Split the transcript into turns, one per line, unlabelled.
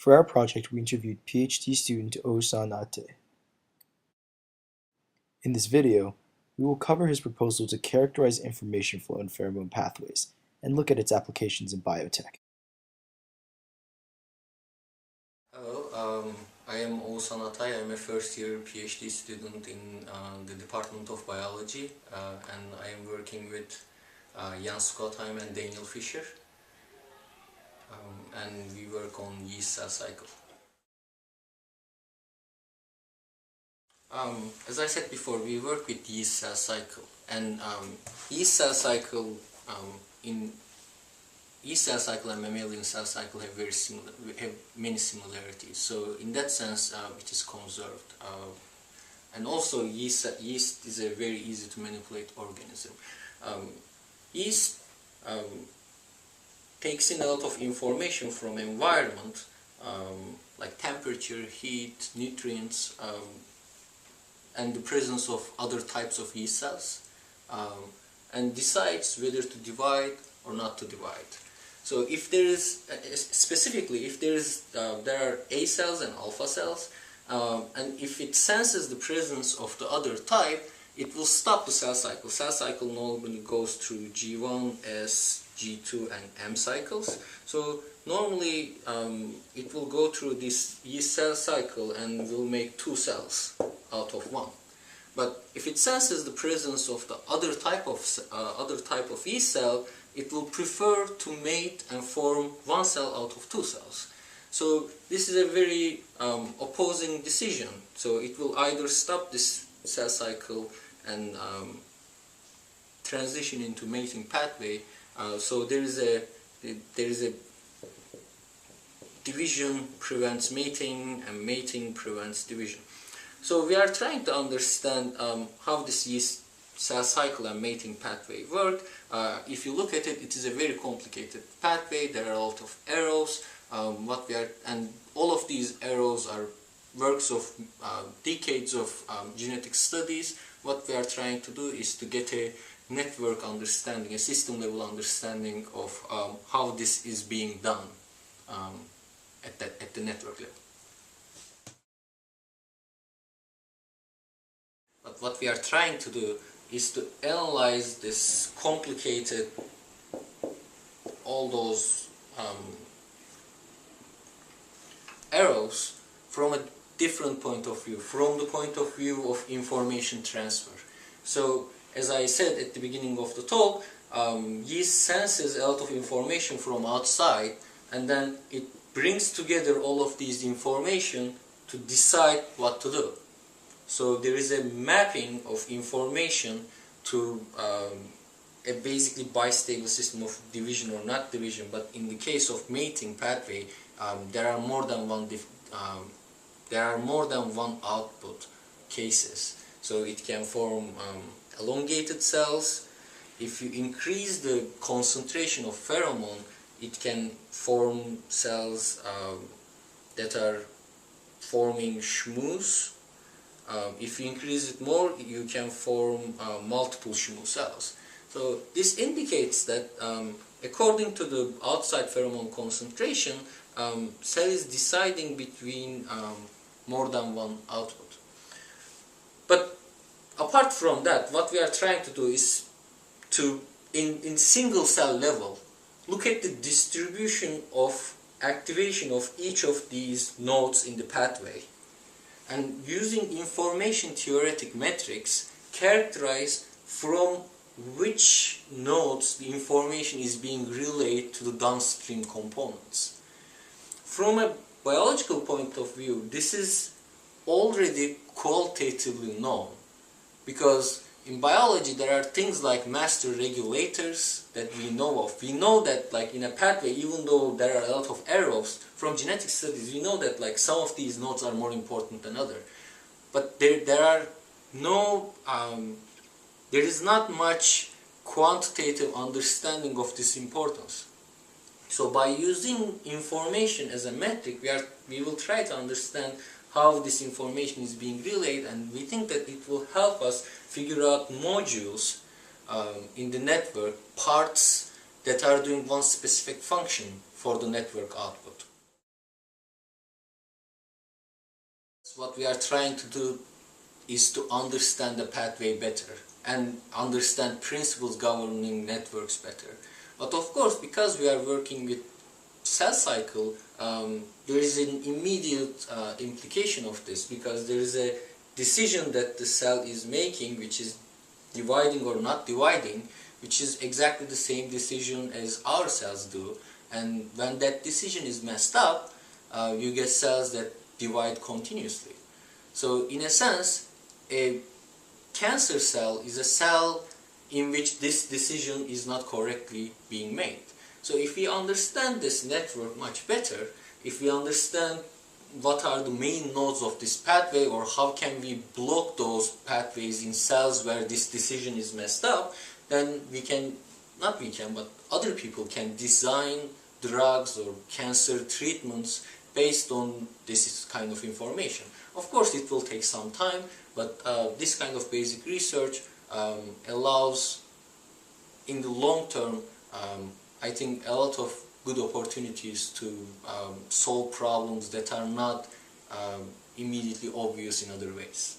For our project, we interviewed PhD student Atay. In this video, we will cover his proposal to characterize information flow in pheromone pathways and look at its applications in biotech.
Hello, I am Atay. I'm a first-year PhD student in the Department of Biology, and I am working with Kaan and Daniel Fisher, and we work on yeast cell cycle. As I said before, we work with yeast cell cycle, and yeast cell cycle in yeast cell cycle and mammalian cell cycle have many similarities. So in that sense, it is conserved. And also, yeast is a very easy to manipulate organism. Yeast takes in a lot of information from environment, like temperature, heat, nutrients, and the presence of other types of yeast cells, and decides whether to divide or not to divide. So if there is, specifically, if there are A cells and alpha cells, and if it senses the presence of the other type, it will stop the cell cycle. Cell cycle normally goes through G1, S, G2 and M cycles. So normally it will go through this yeast cell cycle and will make 2 cells out of 1. But if it senses the presence of the other type of yeast cell, it will prefer to mate and form 1 cell out of 2 cells. So this is a very opposing decision. So it will either stop this cell cycle and transition into mating pathway. So there is a division prevents mating, and mating prevents division. So we are trying to understand how this yeast cell cycle and mating pathway work. If you look at it, it is a very complicated pathway. There are a lot of arrows. And all of these arrows are works of decades of genetic studies. What we are trying to do is to get a network understanding, a system level understanding of how this is being done at the network level. But what we are trying to do is to analyze this complicated, all those arrows from a different point of view, from the point of view of information transfer. So, as I said at the beginning of the talk, yeast senses a lot of information from outside, and then it brings together all of these information to decide what to do. So there is a mapping of information to a basically bistable system of division or not division. But in the case of mating pathway, there are more than one output cases. So it can form elongated cells. If you increase the concentration of pheromone, it can form cells that are forming schmooze. If you increase it more, you can form multiple schmooze cells. So this indicates that according to the outside pheromone concentration, cell is deciding between more than one output. But apart from that, what we are trying to do is to, in single cell level, look at the distribution of activation of each of these nodes in the pathway, and using information theoretic metrics, characterize from which nodes the information is being relayed to the downstream components. From a biological point of view, this is already qualitatively known, because in biology there are things like master regulators that we know of. We know that, like, in a pathway, even though there are a lot of arrows, from genetic studies we know that, like, some of these nodes are more important than others. But there is not much quantitative understanding of this importance. So by using information as a metric, we will try to understand how this information is being relayed, and we think that it will help us figure out modules in the network, parts that are doing one specific function for the network output. What we are trying to do is to understand the pathway better and understand principles governing networks better. But of course, because we are working with cell cycle, there is an immediate implication of this, because there is a decision that the cell is making, which is dividing or not dividing, which is exactly the same decision as our cells do. And when that decision is messed up, you get cells that divide continuously. So in a sense, a cancer cell is a cell in which this decision is not correctly being made. So if we understand this network much better, if we understand what are the main nodes of this pathway, or how can we block those pathways in cells where this decision is messed up, then we can, not we can, but other people can design drugs or cancer treatments based on this kind of information. Of course, it will take some time, but this kind of basic research allows, in the long term, I think a lot of good opportunities to solve problems that are not immediately obvious in other ways.